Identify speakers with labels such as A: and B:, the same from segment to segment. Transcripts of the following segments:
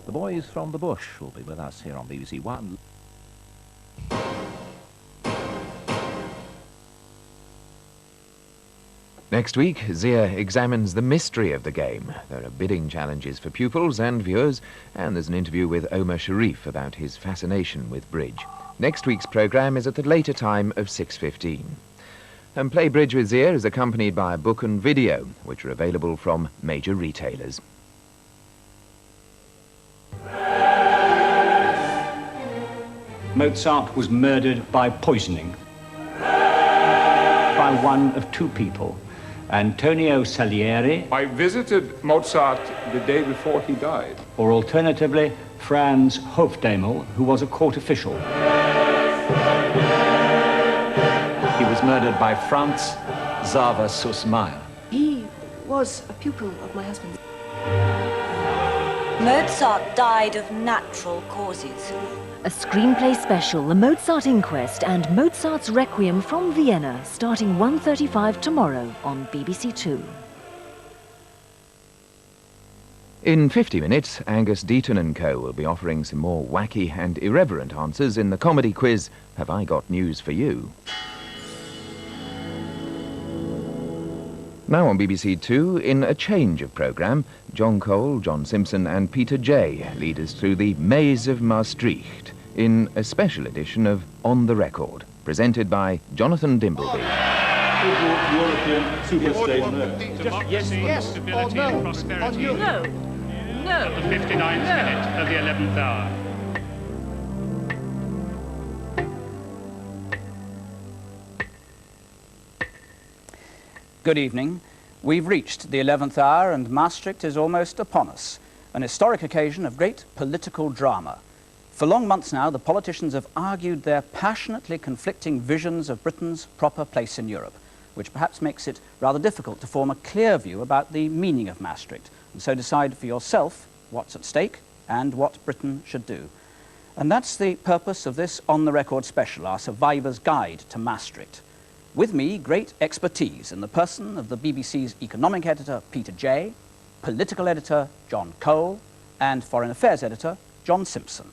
A: The boys from the bush will be with us here on BBC One.
B: Next week, Zia examines the mystery of the game. There are bidding challenges for pupils and viewers, and there's an interview with Omar Sharif about his fascination with bridge. Next week's programme is at the later time of 6:15. And Play Bridge with Zia is accompanied by a book and video, which are available from major retailers.
C: Mozart was murdered by poisoning by one of two people, Antonio Salieri,
D: I visited Mozart the day before he died.
C: or alternatively, Franz Hofdamel, who was a court official.
E: He was murdered by Franz Xaver Sussmayer.
F: He was a pupil of my husband's.
G: Mozart died of natural causes.
H: A screenplay special, The Mozart Inquest and Mozart's Requiem from Vienna, starting 1:35 tomorrow on BBC2.
B: In 50 minutes, Angus Deaton and Co. will be offering some more wacky and irreverent answers in the comedy quiz, Have I Got News for You? Now on BBC2, in a change of programme, John Cole, John Simpson and Peter Jay lead us through the Maze of Maastricht in a special edition of On the Record, presented by Jonathan Dimbleby.
I: European superstate.
J: Yes, stability and prosperity. No. At the 59th minute of the 11th hour.
K: Good evening. We've reached the 11th hour and Maastricht is almost upon us, an historic occasion of great political drama. For long months now, the politicians have argued their passionately conflicting visions of Britain's proper place in Europe, which perhaps makes it rather difficult to form a clear view about the meaning of Maastricht, and so decide for yourself what's at stake and what Britain should do. And that's the purpose of this On the Record special, our survivor's guide to Maastricht. With me, great expertise in the person of the BBC's economic editor, Peter Jay, political editor, John Cole, and foreign affairs editor, John Simpson.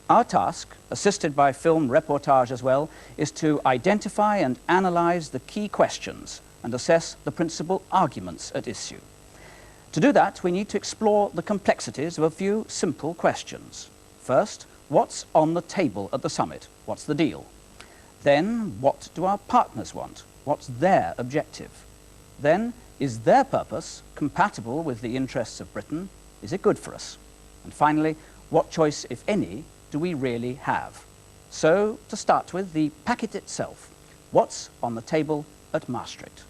K: Our task, assisted by film reportage as well, is to identify and analyse the key questions and assess the principal arguments at issue. To do that, we need to explore the complexities of a few simple questions. First, what's on the table at the summit? What's the deal? Then, what do our partners want? What's their objective? Then, is their purpose compatible with the interests of Britain? Is it good for us? And finally, what choice, if any, do we really have? So, to start with, the packet itself. What's on the table at Maastricht?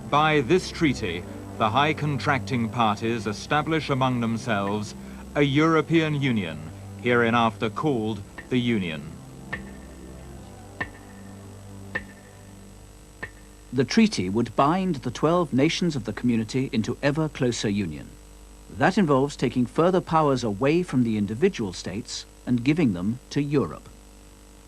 L: By this treaty, the high contracting parties establish among themselves a European Union, hereinafter called the Union.
C: The treaty would bind the 12 nations of the community into ever closer union. That involves taking further powers away from the individual states and giving them to Europe.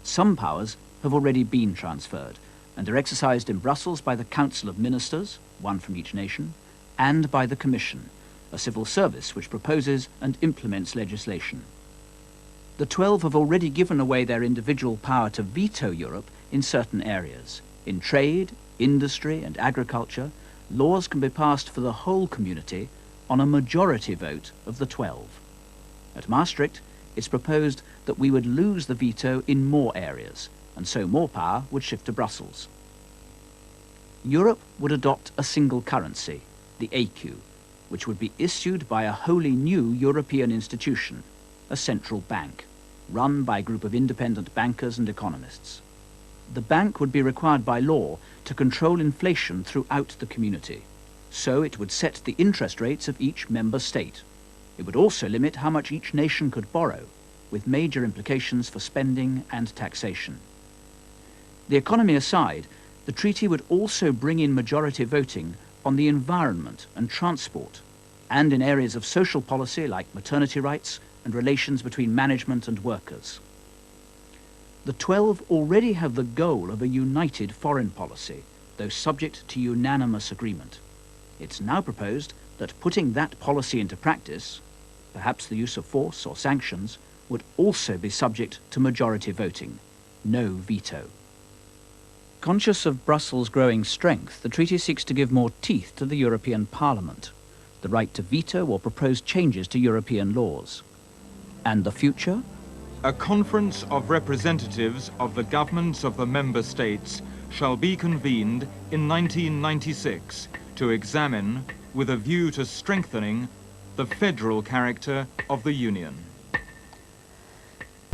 C: Some powers have already been transferred and are exercised in Brussels by the Council of Ministers, one from each nation, and by the Commission, a civil service which proposes and implements legislation. The 12 have already given away their individual power to veto Europe in certain areas. In trade, industry and agriculture, laws can be passed for the whole community on a majority vote of the 12. At Maastricht, it's proposed that we would lose the veto in more areas, and so more power would shift to Brussels. Europe would adopt a single currency, the écu, which would be issued by a wholly new European institution, a central bank, run by a group of independent bankers and economists. The bank would be required by law to control inflation throughout the community, so it would set the interest rates of each member state. It would also limit how much each nation could borrow, with major implications for spending and taxation. The economy aside, the treaty would also bring in majority voting on the environment and transport, and in areas of social policy like maternity rights and relations between management and workers. The 12 already have the goal of a united foreign policy, though subject to unanimous agreement. It's now proposed that putting that policy into practice perhaps the use of force or sanctions, would also be subject to majority voting. No veto. Conscious of Brussels' growing strength, the treaty seeks to give more teeth to the European Parliament, the right to veto or propose changes to European laws. And the future?
L: A conference of representatives of the governments of the member states shall be convened in 1996 to examine, with a view to strengthening, the federal character of the Union.